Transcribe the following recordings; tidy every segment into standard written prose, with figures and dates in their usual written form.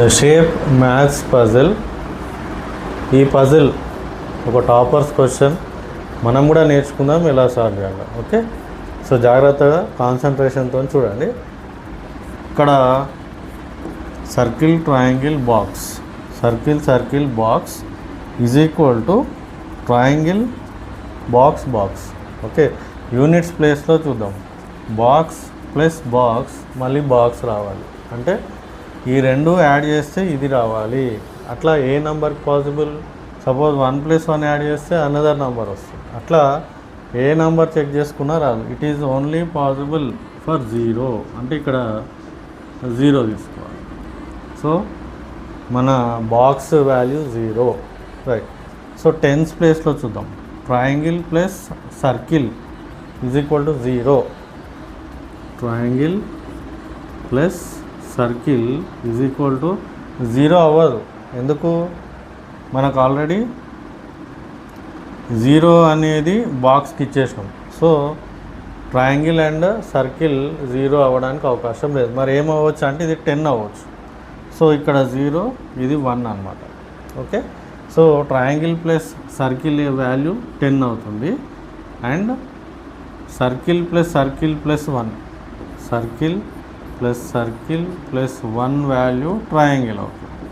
The shape maths puzzle. ఈ puzzle ఒక toppers question. మనం కూడా నేర్చుకుందాం ఎలా సాల్వ్ చేయాలి. ఓకే, సో జాగ్రత్తగా కాన్సన్ట్రేషన్తో చూడండి. ఇక్కడ circle triangle box, circle box is equal to triangle box box. Okay, units ప్లేస్లో చూద్దాం. బాక్స్ ప్లస్ బాక్స్ మళ్ళీ బాక్స్ రావాలి, అంటే ఈ రెండు యాడ్ చేస్తే ఇది రావాలి. అట్లా ఏ నెంబర్ పాసిబుల్? సపోజ్ 1 + 1 యాడ్ చేస్తే అనదర్ నెంబర్ వస్తుంది. అట్లా ఏ నెంబర్ చెక్ చేసుకున్నా రాదు. It is only possible for 0, అంటే ఇక్కడ 0 తీసుకోవాలి. సో మన box value 0, right. So tens ప్లేస్లో చూద్దాం. Triangle plus circle is equal to 0. Triangle plus circle is equal to 0 అవ్వదు. ఎందుకు? మనకు ఆల్రెడీ 0 అనేది బాక్స్కి ఇచ్చేసాం. సో ట్రయాంగిల్ అండ్ సర్కిల్ 0 అవ్వడానికి అవకాశం లేదు. మరి ఏమవ్వచ్చు అంటే ఇది 10 అవ్వచ్చు. సో ఇక్కడ 0, ఇది 1 అన్నమాట. Okay, so triangle plus circle value 10 అవుతుంది. And circle plus 1, circle plus 1 value triangle అవుతుంది.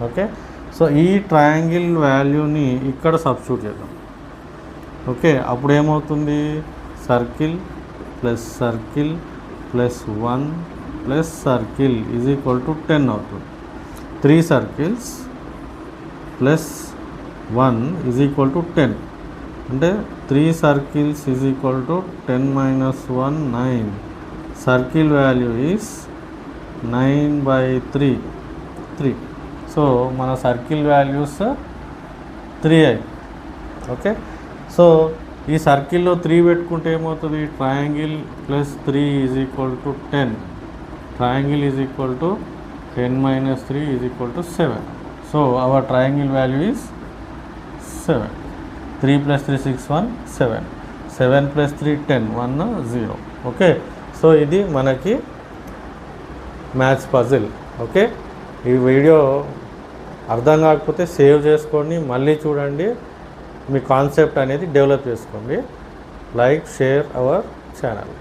ఓకే, సో ఈ ట్రయాంగిల్ వాల్యూని ఇక్కడ సబ్స్టిట్యూట్ చేద్దాం. ఓకే, అప్పుడు ఏమవుతుంది? Circle plus 1 plus circle is equal to 10 అవుతుంది. 3 circles plus 1 is equal to 10, అంటే 3 circles is equal to 10 - 1 9. Circle value is 9/3. So మన సర్కిల్ వాల్యూస్ 3 అయ్యి. ఓకే, సో ఈ సర్కిల్లో 3 పెట్టుకుంటే ఏమవుతుంది? Triangle plus 3 is equal to 10. Triangle is equal to 10 - 3 is equal to 7. So our triangle value is 7. 3 + 3 6 1 7. 7 + 3 10 1 0. Okay, so ఇది మనకి maths puzzle. Okay, ఈ video అర్థం కాకపోతే సేవ్ చేసుకోండి, మళ్ళీ చూడండి, మీ కాన్సెప్ట్ అనేది డెవలప్ చేసుకోండి. Like, share our channel.